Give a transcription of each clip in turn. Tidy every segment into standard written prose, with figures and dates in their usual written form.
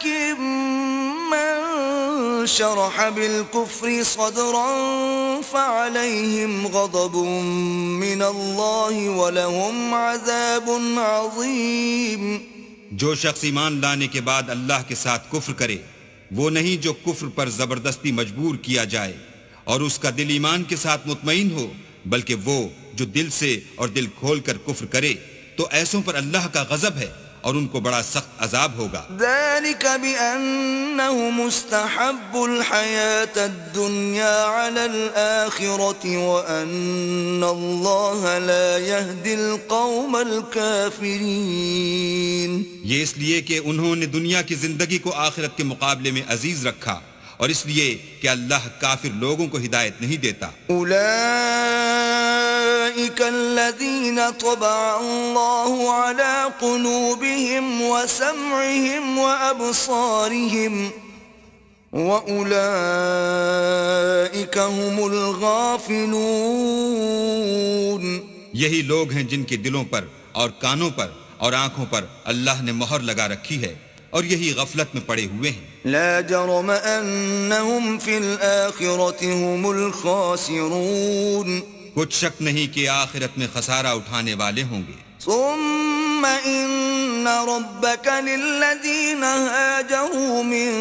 ولكن من شرح بالكفر صدرا فعليهم غضب من الله ولهم عذاب عظيم. جو شخص ایمان لانے کے بعد اللہ کے ساتھ کفر کرے وہ نہیں جو کفر پر زبردستی مجبور کیا جائے اور اس کا دل ایمان کے ساتھ مطمئن ہو، بلکہ وہ جو دل سے اور دل کھول کر کفر کرے تو ایسوں پر اللہ کا غضب ہے اور ان کو بڑا سخت عذاب ہوگا. ذلك بأنه مستحب الحياة الدنيا على الآخرة وأن الله لا يهدي القوم الكافرين. یہ اس لیے کہ انہوں نے دنیا کی زندگی کو آخرت کے مقابلے میں عزیز رکھا اور اس لیے کہ اللہ کافر لوگوں کو ہدایت نہیں دیتا. أولئك الذين طبع الله على قلوبهم وسمعهم وأبصارهم وأولئك هم الغافلون. یہی لوگ ہیں جن کے دلوں پر اور کانوں پر اور آنکھوں پر اللہ نے مہر لگا رکھی ہے اور یہی غفلت میں پڑے ہوئے ہیں. لا جرم أنهم في الآخرة هم الخاسرون. کچھ شک نہیں کہ آخرت میں خسارہ اٹھانے والے ہوں گے. ثم إن ربك للذين هاجروا من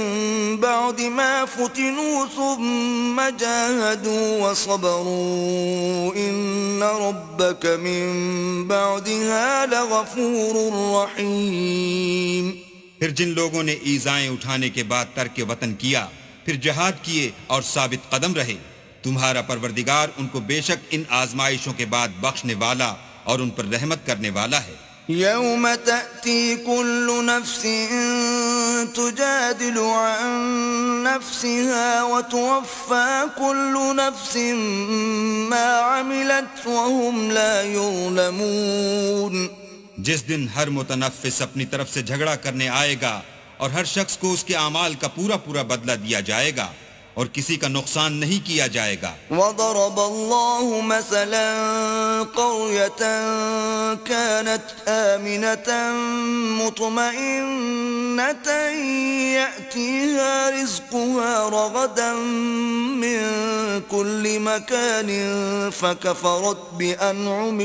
بعد ما فتنوا ثم جاهدوا وصبروا إن ربك من بعدها لغفور رحيم. پھر جن لوگوں نے ایذائیں اٹھانے کے بعد ترک وطن کیا پھر جہاد کیے اور ثابت قدم رہے تمہارا پروردگار ان کو بے شک ان آزمائشوں کے بعد بخشنے والا اور ان پر رحمت کرنے والا ہے. يوم تأتي كل نفس تجادل عن نفسها وتوفى كل نفس ما عملت وهم لا يظلمون. جس دن ہر متنفس اپنی طرف سے جھگڑا کرنے آئے گا اور ہر شخص کو اس کے اعمال کا پورا پورا بدلہ دیا جائے گا اور کسی کا نقصان نہیں کیا جائے گا. وضرب الله مثلا قرية كانت آمنة مطمئنة يأتيها رزقها رغدا من كل مكان فكفرت بأنعم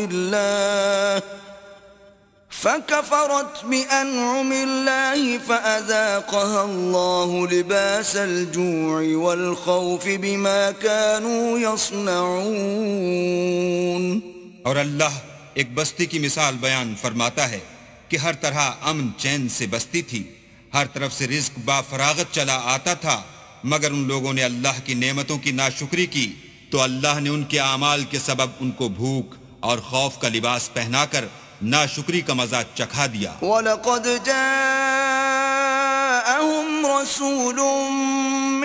الله فأذاقها الله لباس الجوع والخوف بما كانوا يصنعون. اور اللہ ایک بستی کی مثال بیان فرماتا ہے کہ ہر طرح امن چین سے بستی تھی، ہر طرف سے رزق با فراغت چلا آتا تھا، مگر ان لوگوں نے اللہ کی نعمتوں کی ناشکری کی تو اللہ نے ان کے اعمال کے سبب ان کو بھوک اور خوف کا لباس پہنا کر ناشکری کا مزہ چکھا دیا. وَلَقَدْ جَاءَهُمْ رَسُولٌ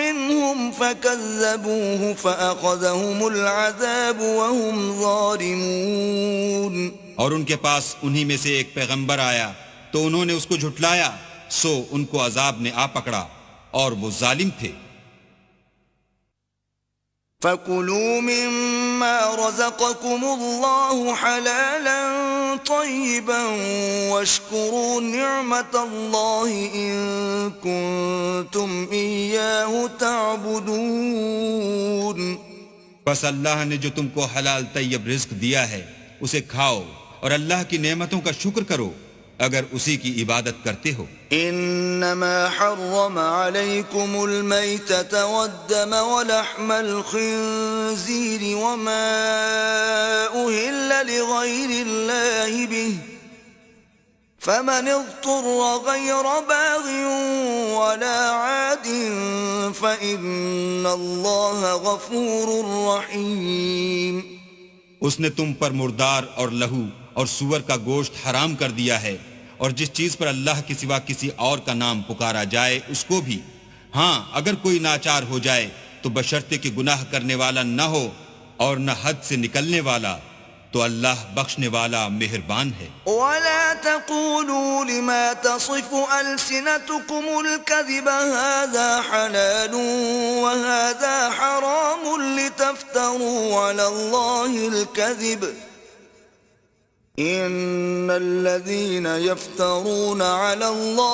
مِّنْهُمْ فَكَذَّبُوهُ فَأَخَذَهُمُ الْعَذَابُ وَهُمْ ظَالِمُونَ. اور ان کے پاس انہی میں سے ایک پیغمبر آیا تو انہوں نے اس کو جھٹلایا سو ان کو عذاب نے آ پکڑا اور وہ ظالم تھے. فَكُلُوا مِمَّا رَزَقَكُمُ اللَّهُ حَلَالًا طَيِّبًا وَاشْكُرُوا نِعْمَةَ اللَّهِ إِن كُنتُمْ إِيَّاهُ تَعْبُدُونَ. بس اللہ نے جو تم کو حلال طیب رزق دیا ہے اسے کھاؤ اور اللہ کی نعمتوں کا شکر کرو اگر اسی کی عبادت کرتے ہو. انما حرم عليكم الميتة والدم ولحم الخنزير وما أهل لغير الله به فمن اضطر غير باغ ولا عاد فإن الله غفور رحيم. اس نے تم پر مردار اور لہو اور سور کا گوشت حرام کر دیا ہے اور جس چیز پر اللہ کے سوا کسی اور کا نام پکارا جائے اس کو بھی. ہاں اگر کوئی ناچار ہو جائے تو بشرطے کہ گناہ کرنے والا نہ ہو اور نہ حد سے نکلنے والا تو اللہ بخشنے والا مہربان ہے. ولا تقولوا لما تصف ألسنتكم الكذب هذا حلال وهذا حرام لتفتروا على الله الكذب إن الذين يفترون على الله